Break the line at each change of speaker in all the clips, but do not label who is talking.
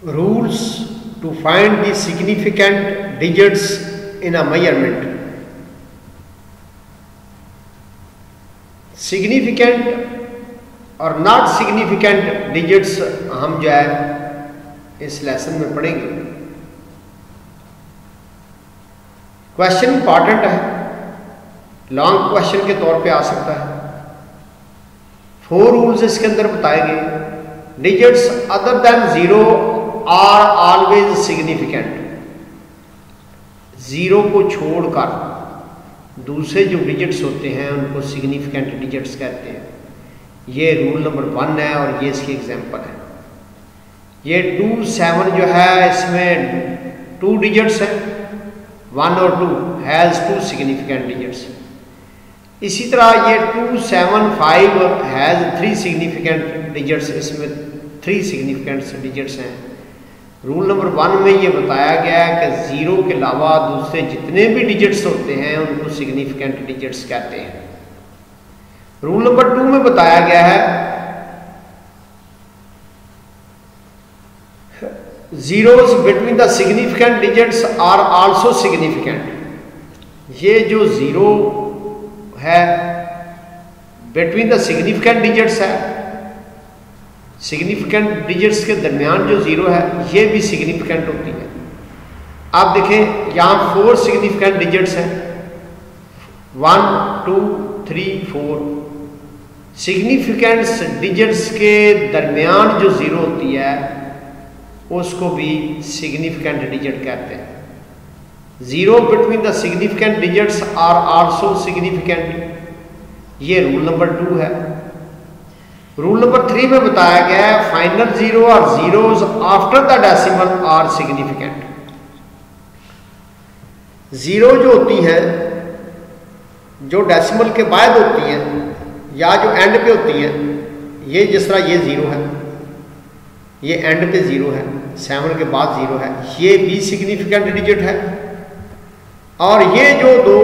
Rules to find the significant digits in a measurement. Significant और not significant digits हम जो है इस लेसन में पढ़ेंगे। क्वेश्चन इंपॉर्टेंट है, लॉन्ग क्वेश्चन के तौर पे आ सकता है। 4 रूल्स इसके अंदर बताए गए। Digits other than 0 are always significant. 0 को छोड़कर दूसरे जो डिजिट्स होते हैं उनको सिग्निफिकेंट डिजिट्स कहते हैं। ये रूल नंबर 1 है और ये इसकी एग्जांपल है। ये 2 7 जो है इसमें 2 डिजिट्स हैं, 1 और 2 हैज़ 2 सिग्निफिकेंट डिजिट्स। इसी तरह ये 2 7 5 हैज़ 3 सिग्निफिकेंट डिजिट्स, इसमें 3 सिग्निफिकेंट डिजिट्स हैं। रूल नंबर 1 में ये बताया गया है कि 0 के अलावा दूसरे जितने भी डिजिट्स होते हैं उनको सिग्निफिकेंट डिजिट्स कहते हैं। रूल नंबर 2 में बताया गया है zeros between the significant digits are also significant. ये जो 0 है बिटवीन द सिग्निफिकेंट डिजिट्स है, सिग्निफिकेंट डिजिट्स के दरमियान जो 0 है ये भी सिग्निफिकेंट होती है। आप देखें यहाँ 4 सिग्निफिकेंट डिजिट्स हैं, 1 2 3 4। सिग्निफिकेंट डिजिट्स के दरमियान जो 0 होती है उसको भी सिग्निफिकेंट डिजिट कहते हैं। 0 between the significant digits are also significant. ये रूल नंबर 2 है। रूल नंबर 3 में बताया गया है फाइनल 0 और zeros after the decimal are significant. 0 जो होती है जो डेसिमल के बाद होती हैं या जो एंड पे होती हैं, ये जिस तरह ये 0 है, ये एंड पे 0 है, 7 के बाद 0 है, ये भी सिग्निफिकेंट डिजिट है। और ये जो 2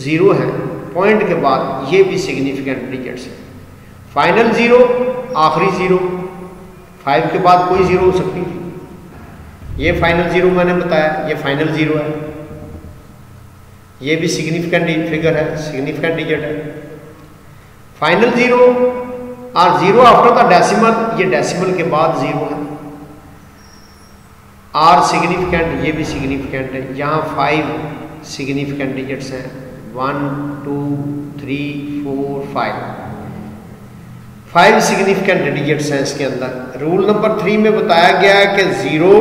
0 है पॉइंट के बाद, ये भी सिग्निफिकेंट डिजिट्स है। फाइनल 0 आखिरी 0, 5 के बाद कोई 0 हो सकती थी। ये फाइनल 0 मैंने बताया, ये फाइनल 0 है, ये भी सिग्निफिकेंट फिगर है, सिग्निफिकेंट डिजिट है। फाइनल 0 और 0 आफ्टर द डेसिमल, ये डेसिमल के बाद 0 है। आर सिग्निफिकेंट, ये भी सिग्निफिकेंट है। यहाँ 5 सिग्निफिकेंट डिजिट्स हैं, 1 2 3 4 5 सिग्निफिकेंट डिजिट्स हैं इसके अंदर। रूल नंबर 3 में बताया गया है कि 0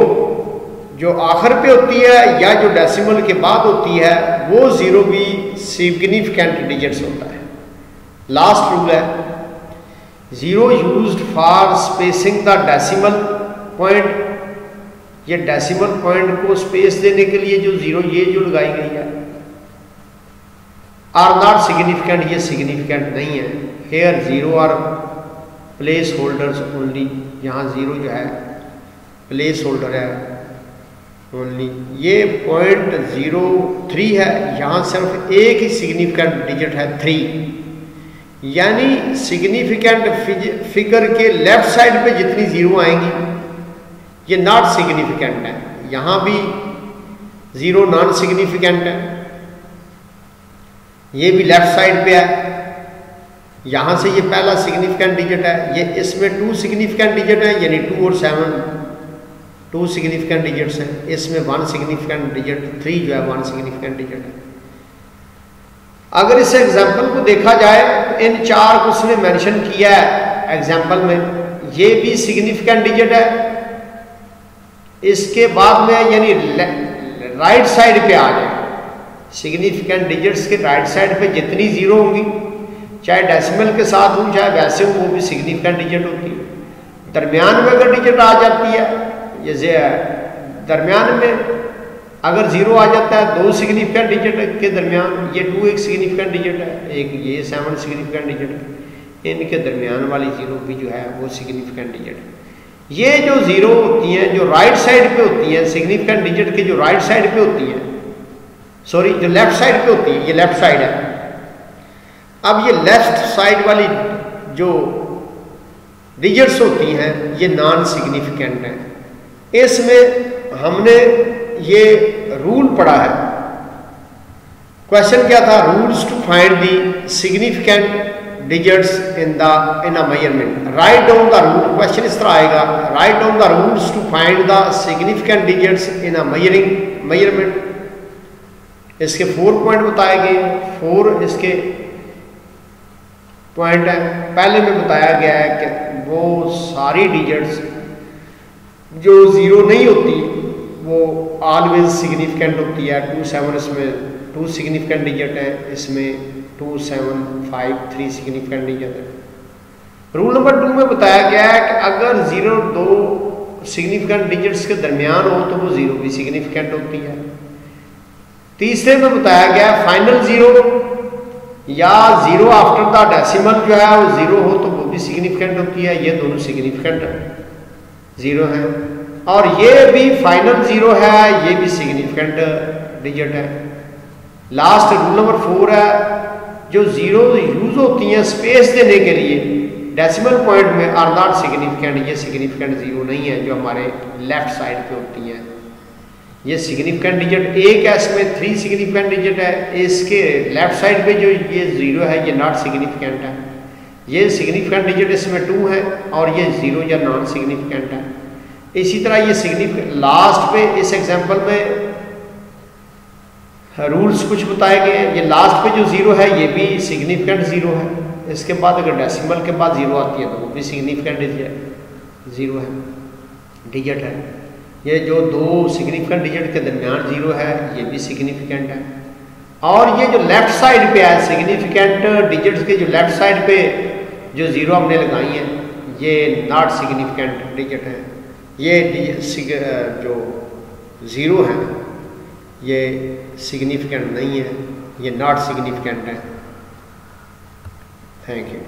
जो आखिर पे होती है या जो डेसिमल के बाद होती है वो 0 भी सिग्निफिकेंट डिजिट्स होता है। लास्ट रूल है 0 used for spacing the decimal point. ये डेसिमल पॉइंट को स्पेस देने के लिए जो 0 ये जो लगाई गई है आर नॉट सिग्निफिकेंट, ये सिग्निफिकेंट नहीं है। Here 0 are placeholders only. यहाँ 0 जो है प्लेस होल्डर है ओनली। ये पॉइंट 0 3 है, यहाँ सिर्फ एक ही सिग्निफिकेंट डिजिट है 3। यानी सिग्निफिकेंट फिगर के लेफ्ट साइड पे जितनी 0 आएंगी ये नॉट सिग्निफिकेंट है। यहाँ भी 0 नॉन सिग्निफिकेंट है, ये भी लेफ्ट साइड पे है। यहाँ से ये पहला सिग्निफिकेंट डिजिट है, ये इसमें 2 सिग्निफिकेंट डिजिट है, यानी 2 और 7 2 सिग्निफिकेंट डिजिट्स हैं। इसमें 1 सिग्निफिकेंट डिजिट, 3 जो है 1 सिग्निफिकेंट डिजिट है। अगर इस एग्जाम्पल को देखा जाए तो इन 4 को उसने मेंशन किया है एग्जाम्पल में, ये भी सिग्निफिकेंट डिजिट है। इसके बाद में यानी राइट साइड पे आ जाए, सिग्निफिकेंट डिजिट्स के राइट साइड पे जितनी 0 होंगी, चाहे डेसिमल के साथ हो चाहे वैसे हो, वो भी सिग्निफिकेंट डिजिट होती है। दरमियान में अगर डिजिट आ जाती है, जैसे दरमियान में अगर 0 आ जाता है 2 सिग्निफिकेंट डिजिट के दरमियान, ये 2 एक सिग्निफिकेंट डिजिट है, एक ये 7 सिग्निफिकेंट डिजिट है, इनके दरमियान वाली 0 भी जो है वो सिग्निफिकेंट डिजिट है। ये जो 0 होती हैं जो राइट साइड पे होती हैं, सिग्निफिकेंट डिजिट के जो राइट साइड पे होती हैं, सॉरी जो लेफ्ट साइड पे होती है, ये लेफ्ट साइड है। अब ये लेफ्ट साइड वाली जो डिजिट्स होती हैं ये नॉन सिग्निफिकेंट हैं। इसमें हमने ये रूल पढ़ा है। क्वेश्चन क्या था? Rules to find the significant digits in a measurement. Write down the rule. Question इस तरह आएगा, write down the rules to find the significant digits in a measurement. इसके 4 पॉइंट बताए गए, 4 इसके पॉइंट है। पहले में बताया गया है कि वो सारी डिजिट्स जो ज़ीरो नहीं होती वो ऑलवेज सिग्निफिकेंट होती है। 2 7 इसमें 2 सिग्निफिकेंट डिजिट है, इसमें 2 7 5 3 सिग्निफिकेंट डिजिट है। रूल नंबर 2 में बताया गया है कि अगर 0 2 सिग्निफिकेंट डिजिट्स के दरमियान हो तो वो 0 भी सिग्निफिकेंट होती है। तीसरे में बताया गया फाइनल 0 या 0 आफ्टर द डेसिमल जो है वो 0 हो तो वो भी सिग्निफिकेंट होती है। ये दोनों सिग्निफिकेंट 0 हैं। और ये भी फाइनल 0 है, ये भी सिग्निफिकेंट डिजिट है। लास्ट रूल नंबर 4 है, जो 0 यूज होती हैं स्पेस देने के लिए डेसिमल पॉइंट में आर नॉट सिग्निफिकेंट। ये सिग्निफिकेंट 0 नहीं है जो हमारे लेफ्ट साइड पे होती हैं। ये सिग्निफिकेंट डिजिट एक है, इसमें 3 सिग्निफिकेंट डिजिट है। इसके लेफ्ट साइड पे जो ये 0 है ये नॉट सिग्निफिकेंट है। ये सिग्निफिकेंट डिजिट इसमें 2 है और ये 0 या नॉन सिग्निफिकेंट है। इसी तरह ये सिग्निफिकेंट लास्ट पे इस एग्जांपल में रूल्स कुछ बताए गए हैं। ये लास्ट पे जो 0 है ये भी सिग्निफिकेंट 0 है। इसके बाद अगर डेसिमल के बाद 0 आती है तो वो भी सिग्निफिकेंट 0 है, डिजिट है। ये जो 2 सिग्निफिकेंट डिजिट के दरमियान 0 है ये भी सिग्निफिकेंट है। और ये जो लेफ्ट साइड पे है सिग्निफिकेंट डिजिट्स के जो लेफ्ट साइड पे जो 0 हमने लगाई है ये नॉट सिग्निफिकेंट डिजिट है। ये जो 0 है ये सिग्निफिकेंट नहीं है, ये नॉट सिग्निफिकेंट है। Thank you.